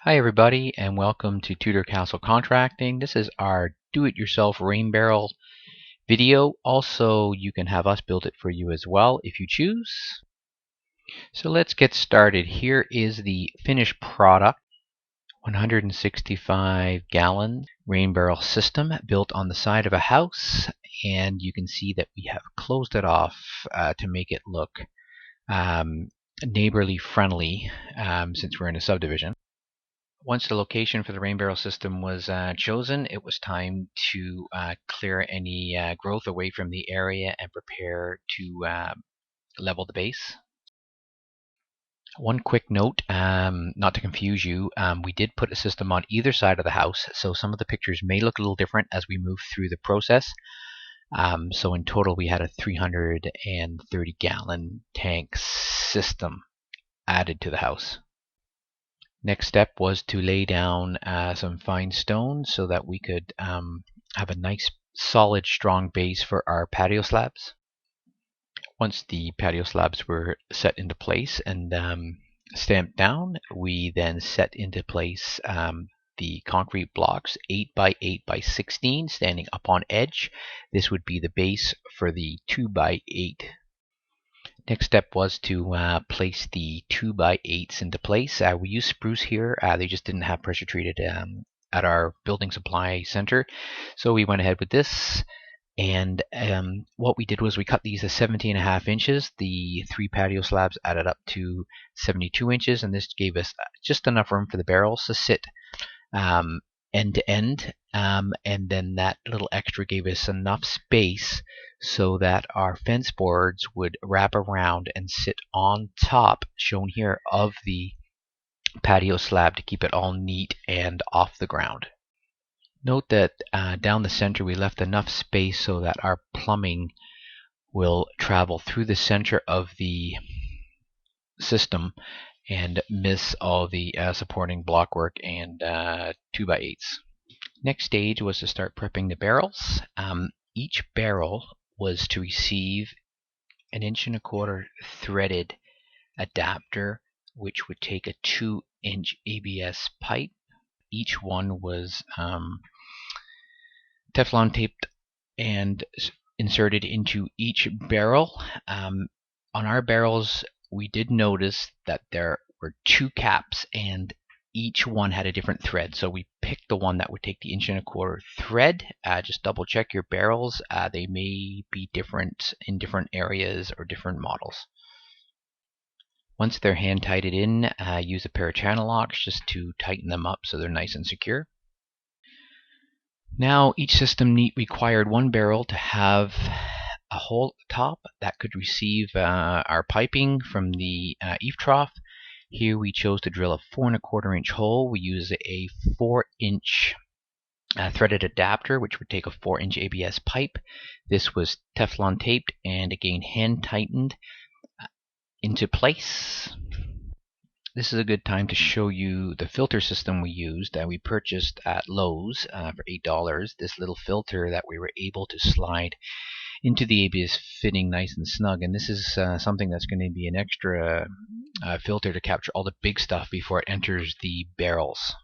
Hi everybody and welcome to Tudor Castle Contracting. This is our do-it-yourself rain barrel video. Also, you can have us build it for you as well if you choose. So let's get started. Here is the finished product. 165 gallon rain barrel system built on the side of a house, and you can see that we have closed it off to make it look neighborly friendly since we're in a subdivision. Once the location for the rain barrel system was chosen, it was time to clear any growth away from the area and prepare to level the base. One quick note, not to confuse you, we did put a system on either side of the house, so some of the pictures may look a little different as we move through the process. So in total we had a 330 gallon tank system added to the house. Next step was to lay down some fine stone so that we could have a nice solid strong base for our patio slabs. Once the patio slabs were set into place and stamped down, we then set into place the concrete blocks 8 by 8 by 16 standing up on edge. This would be the base for the 2 by 8. Next step was to place the 2 by 8s into place. We used spruce here. They just didn't have pressure treated at our building supply center. So we went ahead with this. And what we did was we cut these to 17.5 inches. The 3 patio slabs added up to 72 inches. And this gave us just enough room for the barrels to sit end to end, and then that little extra gave us enough space so that our fence boards would wrap around and sit on top, shown here, of the patio slab to keep it all neat and off the ground. Note that down the center we left enough space so that our plumbing will travel through the center of the system and miss all the supporting blockwork and 2 by 8s. Next stage was to start prepping the barrels. Each barrel was to receive 1.25 inch threaded adapter, which would take a 2-inch ABS pipe. Each one was Teflon taped and inserted into each barrel. On our barrels, we did notice that there were 2 caps and each one had a different thread, so we picked the one that would take the 1.25 inch thread. Just double check your barrels. They may be different in different areas or different models. Once they're hand tighted in, use a pair of channel locks just to tighten them up so they're nice and secure. Now each system required one barrel to have a hole at the top that could receive our piping from the eave trough. Here we chose to drill a 4.25 inch hole. We use a 4-inch threaded adapter, which would take a 4-inch ABS pipe. This was Teflon taped and again hand tightened into place. This is a good time to show you the filter system we used. We purchased at Lowe's for $8 this little filter that we were able to slide into the ABS fitting nice and snug, and this is something that's going to be an extra filter to capture all the big stuff before it enters the barrels.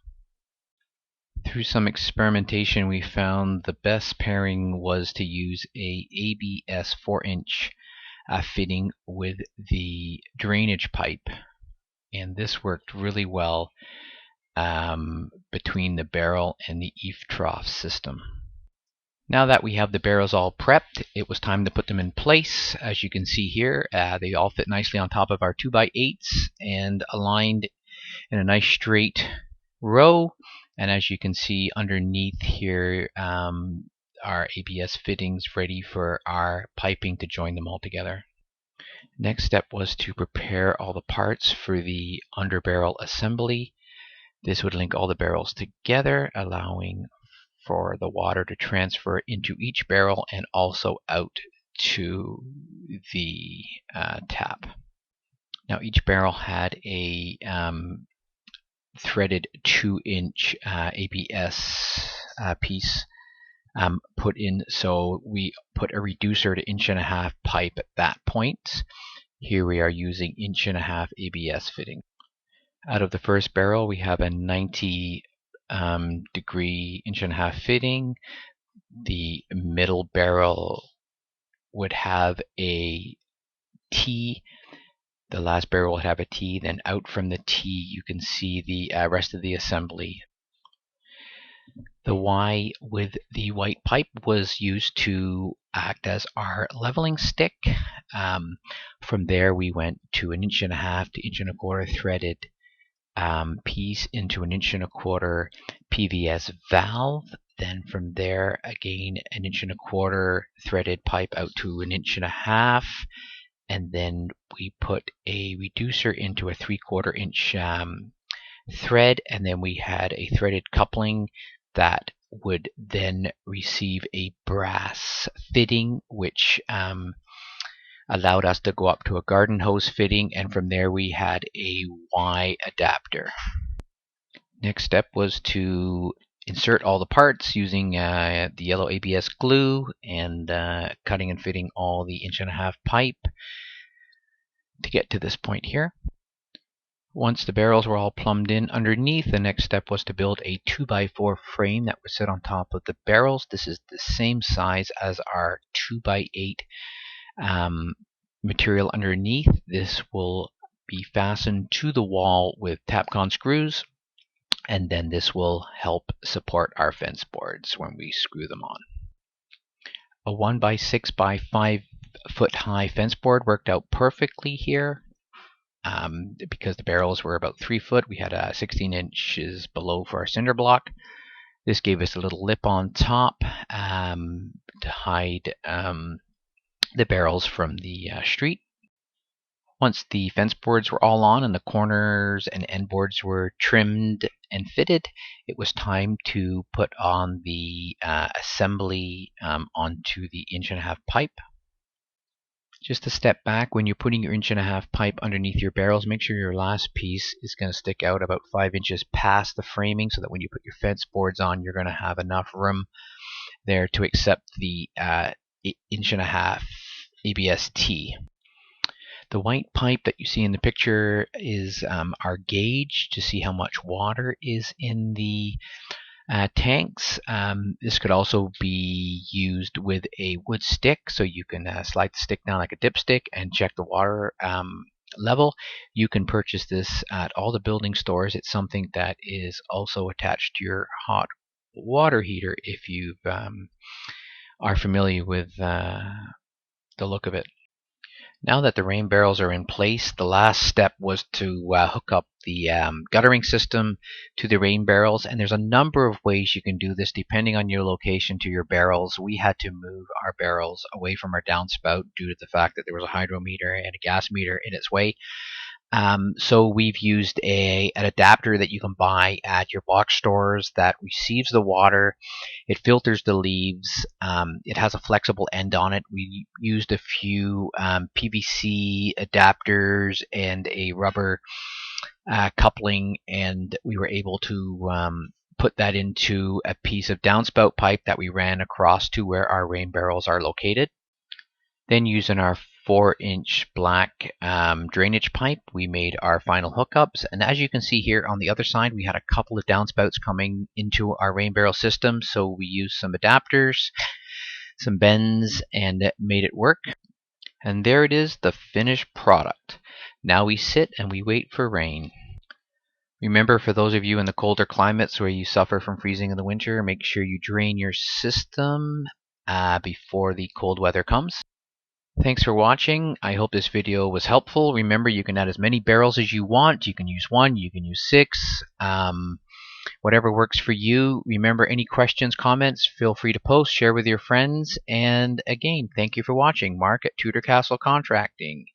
Through some experimentation, we found the best pairing was to use a ABS 4-inch fitting with the drainage pipe, and this worked really well between the barrel and the eave trough system. Now that we have the barrels all prepped, it was time to put them in place. As you can see here, they all fit nicely on top of our 2 by 8s and aligned in a nice straight row. And as you can see underneath here, our ABS fittings ready for our piping to join them all together. Next step was to prepare all the parts for the underbarrel assembly. This would link all the barrels together, allowing for the water to transfer into each barrel and also out to the tap. Now each barrel had a threaded 2-inch ABS piece put in, so we put a reducer to 1.5 inch pipe at that point. Here we are using 1.5 inch ABS fitting. Out of the first barrel, we have a 90 degree 1.5" fitting. The middle barrel would have a T. The last barrel would have a T. Then out from the T, you can see the rest of the assembly. The Y with the white pipe was used to act as our leveling stick. From there, we went to an 1.5" to 1.25" threaded piece into an 1.25" PVS valve. Then from there, again, an 1.25" threaded pipe out to an 1.5". And then we put a reducer into a 3/4" thread, and then we had a threaded coupling that would then receive a brass fitting, which allowed us to go up to a garden hose fitting, and from there we had a Y adapter. Next step was to insert all the parts using the yellow ABS glue and cutting and fitting all the 1.5" pipe to get to this point here. Once the barrels were all plumbed in underneath, the next step was to build a 2x4 frame that would sit on top of the barrels. This is the same size as our 2x8 material underneath. This will be fastened to the wall with Tapcon screws, and then this will help support our fence boards when we screw them on. A 1x6x5 foot high fence board worked out perfectly here. Because the barrels were about 3 foot, we had 16 inches below for our cinder block. This gave us a little lip on top to hide the barrels from the street. Once the fence boards were all on and the corners and end boards were trimmed and fitted, it was time to put on the assembly onto the 1.5" pipe. Just a step back, when you're putting your 1.5" pipe underneath your barrels, make sure your last piece is going to stick out about 5 inches past the framing, so that when you put your fence boards on, you're going to have enough room there to accept the 1.5" ABS-T. The white pipe that you see in the picture is our gauge to see how much water is in the tanks. This could also be used with a wood stick, so you can slide the stick down like a dipstick and check the water level. You can purchase this at all the building stores. It's something that is also attached to your hot water heater if you are familiar with the look of it. Now that the rain barrels are in place, the last step was to hook up the guttering system to the rain barrels, and there's a number of ways you can do this depending on your location to your barrels. We had to move our barrels away from our downspout due to the fact that there was a hydrometer and a gas meter in its way. So we've used an adapter that you can buy at your box stores that receives the water. It filters the leaves. It has a flexible end on it. We used a few PVC adapters and a rubber coupling, and we were able to put that into a piece of downspout pipe that we ran across to where our rain barrels are located. Then using our 4-inch black drainage pipe, we made our final hookups. And as you can see here on the other side, we had a couple of downspouts coming into our rain barrel system. So we used some adapters, some bends, and it made it work. And there it is, the finished product. Now we sit and we wait for rain. Remember, for those of you in the colder climates where you suffer from freezing in the winter, make sure you drain your system before the cold weather comes. Thanks for watching. I hope this video was helpful. Remember, you can add as many barrels as you want. You can use 1, you can use 6, whatever works for you. Remember, any questions, comments, feel free to post, share with your friends. And again, thank you for watching. Mark at Tudor Castle Contracting.